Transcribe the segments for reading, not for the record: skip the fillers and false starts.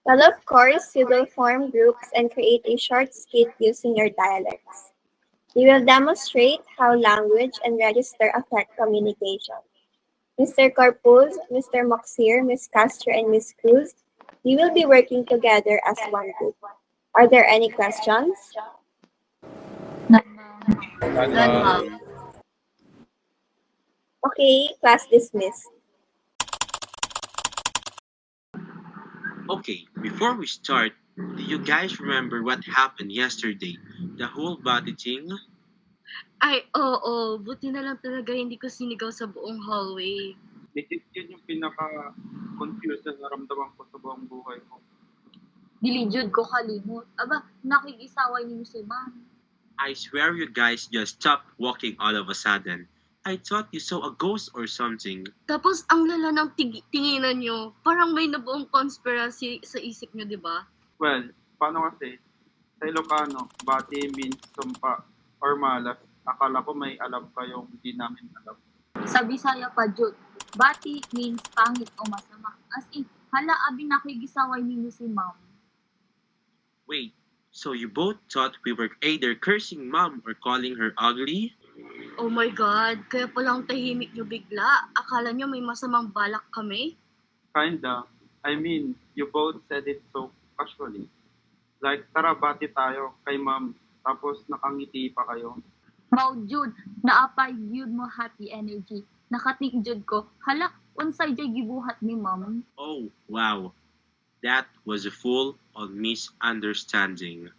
Well, of course, you will form groups and create a short skit using your dialects. You will demonstrate how language and register affect communication. Mr. Corpuz, Mr. Moxir, Miss Castro, and Miss Cruz, you will be working together as one group. Are there any questions? None, ma'am. None, None, ma'am. ma'am. Okay, class dismissed. Okay, before we start, do you guys remember what happened yesterday? The whole body thing? Ay, oo. Buti na lang talaga hindi ko sinigaw sa buong hallway. Yun yung pinaka-confused na naramdaman ko sa buong buhay ko. Dili jud ko kalimot. Aba, nakigisaway ni si ma'am. I swear you guys just stopped walking all of a sudden. I thought you saw a ghost or something. Tapos ang lala ng tinginan nyo. Parang may nabuong conspiracy sa isip nyo, di ba? Well, paano kasi? Sa Ilocano, bati means sumpa or malas. Akala ko may alam kayong hindi namin alam. Sa Bisaya pa jud. Bati means pangit o masama. As in, hala abi nakigisaway ni si ma'am. Wait, so you both thought we were either cursing mom or calling her ugly? Oh my God, kaya palang tahimik nyo bigla. Akala nyo may masamang balak kami? Kinda. I mean, you both said it so casually. Like, tara bati tayo kay ma'am. Tapos nakangiti pa kayo. Mao jud, naapay yun mo happy energy. Nakating jud ko, hala, unsay jay gibuhat ni ma'am. Oh, wow. That was a full on misunderstanding.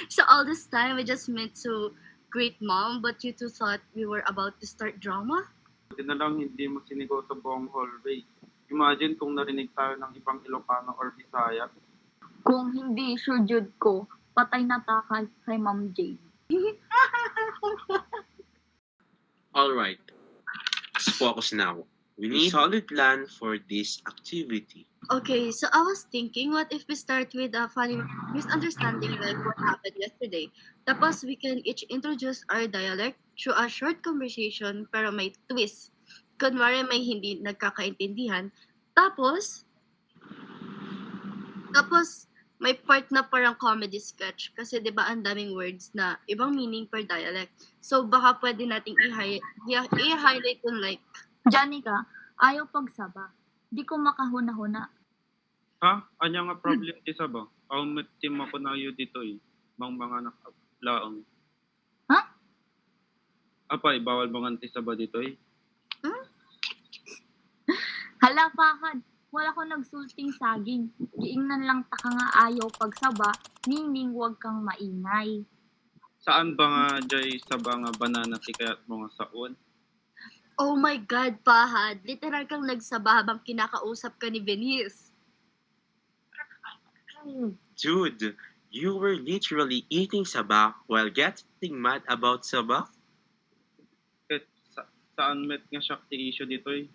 So all this time, we just meant to greet mom, but you two thought we were about to start drama? Buti na lang hindi mo sinigaw sa buong hallway. Imagine kung narinig tayo ng ibang Ilocano or Bisaya. Kung hindi sure jud ko, patay na ta kay Ma'am Jade. Alright, let's focus now. We need a solid plan for this activity. Okay, so I was thinking, what if we start with a funny misunderstanding like what happened yesterday? Tapos we can each introduce our dialect through a short conversation pero may twist. Kunwari may hindi nagkakaintindihan. Tapos may part na parang comedy sketch kasi 'di ba ang daming words na ibang meaning per dialect. So baka pwede nating i-highlight yung like Janica, ayaw pagsaba. Di ko makahuna-huna. Ha? Anya nga problem isa ba? Ang team ako na yun dito eh. Mga nakalaang. Ha? Apay, bawal mga tisa ba dito eh? Hala, Fahad, wala ko nagsulting saging. Giingnan lang ta ka nga ayaw pagsaba, meaning huwag kang maingay. Saan ba nga jay sa nga banana tikayat mo nga saon? oh my God, Fahad, literal kang nagsaba habang kinakausap ka ni Venice. Dude, you were literally eating sabah while getting mad about sabah? Ket saan met nga siya ti issue dito eh?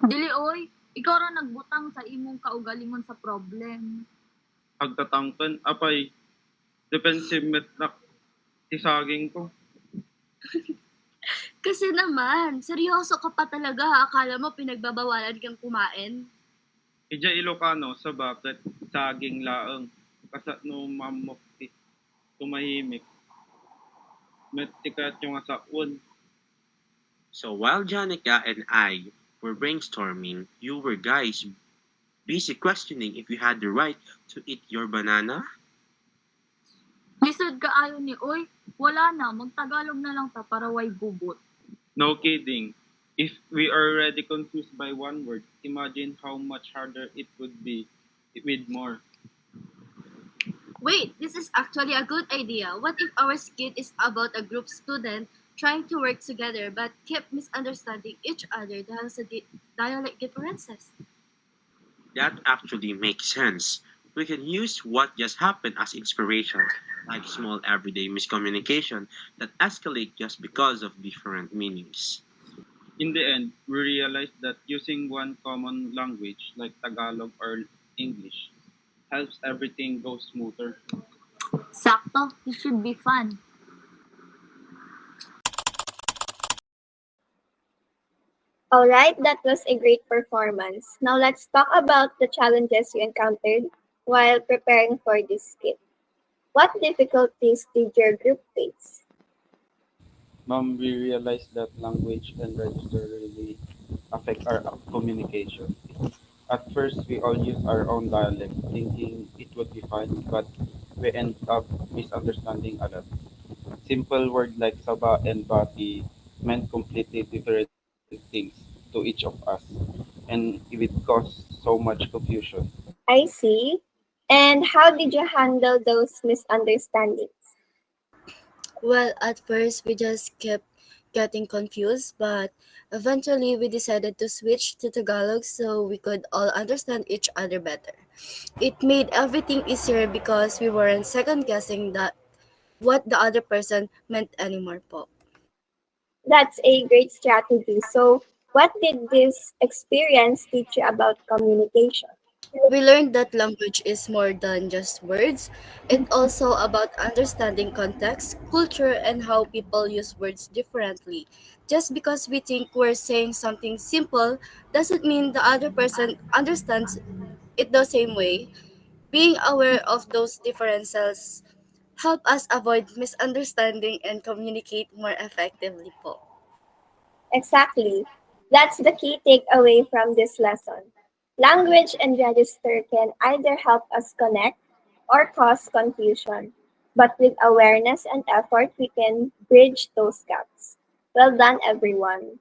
Dili oy, ikaw ra nagbutang sa imong kaugalingon sa problem. Agtatangkan, apay, defensive met na tisaging ko. Kasi naman, seryoso ka pa talaga. Akala mo pinagbabawalan kang kumain? Ija Ilocano sa bakit saging laang kasat no mamok tumahimik. Met tikayat yung nga saon. So while Janica and I were brainstorming, you were guys busy questioning if you had the right to eat your banana? Lisod ka ayo ni oy, wala na, magtagalog na lang ta para way gubot. No kidding. If we are already confused by one word, imagine how much harder it would be with more. Wait, this is actually a good idea. What if our skit is about a group student trying to work together but keep misunderstanding each other dahil sa dialect differences? That actually makes sense. We can use what just happened as inspiration, like small everyday miscommunication that escalate just because of different meanings. In the end, we realized that using one common language like Tagalog or English helps everything go smoother. Sakto, this should be fun. Alright, that was a great performance. Now let's talk about the challenges you encountered while preparing for this skit. What difficulties did your group face? Ma'am, we realized that language and register really affect our communication. At first, we all used our own dialect, thinking it would be fine, but we end up misunderstanding a lot. Simple words like saba and bati meant completely different things to each of us, and it would cause so much confusion. I see. And how did you handle those misunderstandings? Well, at first we just kept getting confused, but eventually we decided to switch to Tagalog so we could all understand each other better. It made everything easier because we weren't second guessing that what the other person meant anymore po. That's a great strategy. So, what did this experience teach you about communication? We learned that language is more than just words. It's also about understanding context, culture, and how people use words differently. Just because we think we're saying something simple doesn't mean the other person understands it the same way. Being aware of those differences help us avoid misunderstanding and communicate more effectively po. Exactly. That's the key takeaway from this lesson. Language and register can either help us connect or cause confusion, but with awareness and effort, we can bridge those gaps. Well done, everyone.